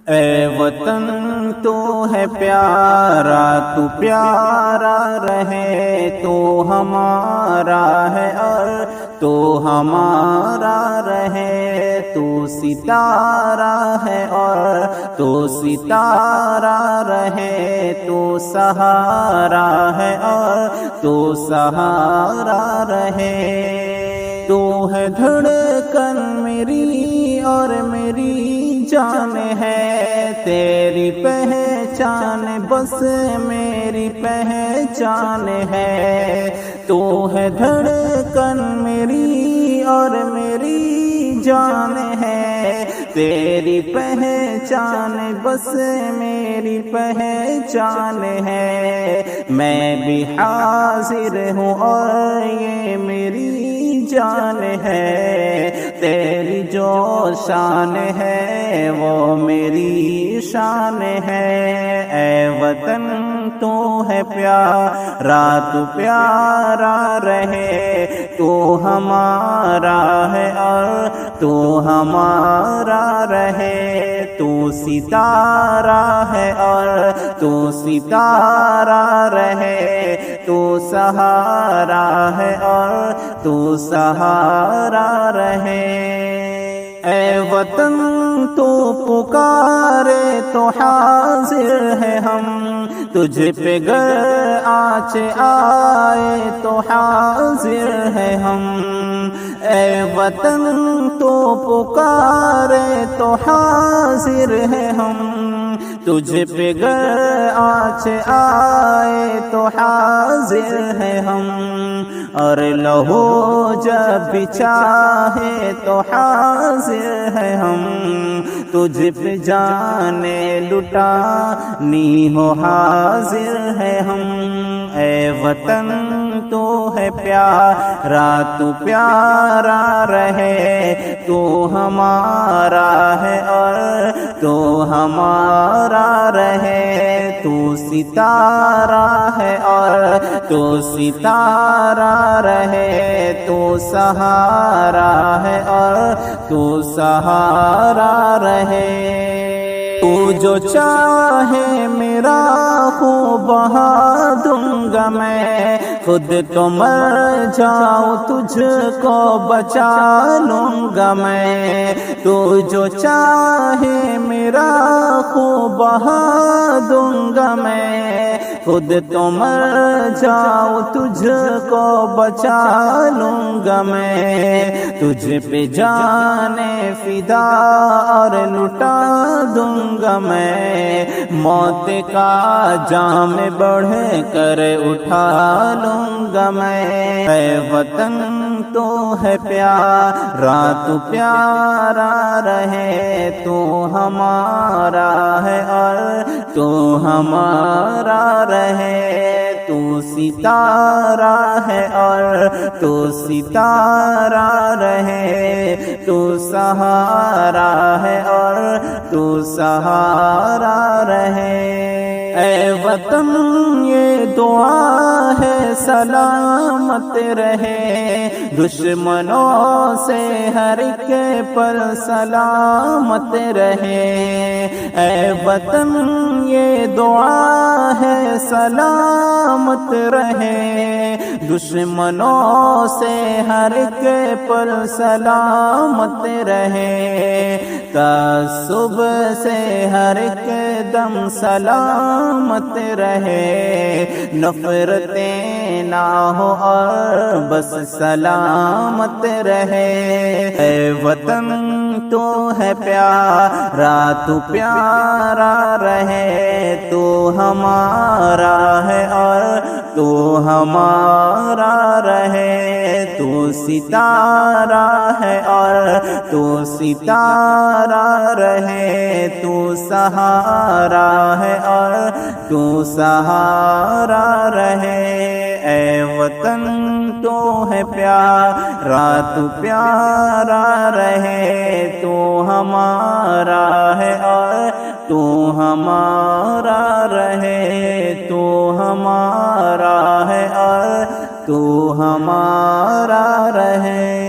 اے وطن تو ہے پیارا، تو پیارا رہے، تو ہمارا ہے اور تو ہمارا رہے، تو ستارہ ہے اور تو ستارہ رہے، تو سہارا ہے اور تو سہارا رہے۔ تو ہے دھڑکن میری اور میری جان ہے، تیری پہچان بس میری پہچان ہے۔ تو ہے دھڑکن میری اور میری جان ہے، تیری پہچان بس میری پہچان ہے۔ میں بھی حاضر ہوں اور یہ میری جان ہے، تیری جو شان ہے وہ میری شان ہے۔ اے وطن تو ہے پیارا، تو پیارا رہے، تو ہمارا ہے اور تو ہمارا رہے، تو ستارہ ہے اور تو ستارہ رہے، تو سہارا ہے اور تو سہارا رہے۔ اے وطن تو پکارے تو حاضر ہے ہم، تجھ پہ گر آنچ آئے تو حاضر ہے ہم۔ اے وطن تو پکارے تو حاضر ہے ہم، تجھ پہ گر آنچ آئے تو حاضر ہے ہم۔ اور لہو جب بھی چاہے تو حاضر ہے ہم، تجھ پہ جانے لٹانی ہو حاضر ہے ہم۔ اے وطن تو ہے پیارا، تو پیارا رہے، تو ہمارا ہے اور تو ہمارا رہے، تو ستارہ ہے اور تو ستارہ رہے، تو سہارا ہے اور تو سہارا رہے۔ تو جو چاہے میرا خون بہا دوں گا میں، خود تو مر جاؤں تجھ کو بچا لوں گا میں۔ تو جو چاہے میرا خون بہا دوں گا میں، خود تو مر جاؤں تجھ کو بچا لوں گا میں۔ تجھ پہ جانے فدا اور لٹا دوں گا میں، موت کا جام بڑھ کر اٹھا لوں گا میں۔ اے وطن تو ہے پیارا، تو پیارا رہے، تو ہمارا ہے اور تو ہمارا رہے، تو ستارہ ہے اور تو ستارہ رہے، تو سہارا ہے اور تو سہارا رہے۔ اے وطن یہ دعا ہے سلامت رہے، دشمنوں سے ہر ایک پل سلامت رہے۔ اے وطن یہ دعا ہے سلامت رہے، دشمنوں سے ہر ایک پل سلامت رہے، تعصب سے ہر ایک دم سلامت رہے، نفرتیں نہ ہو اور بس سلامت رہے۔ اے وطن تو ہے پیارا، تو پیارا رہے، تو ہمارا ہے اور تو ہمارا رہے، تو ستارہ ہے اور تو ستارہ رہے، تو سہارا ہے اور تو سہارا رہے۔ اے وطن تو ہے پیارا، تو پیارا رہے، تو ہمارا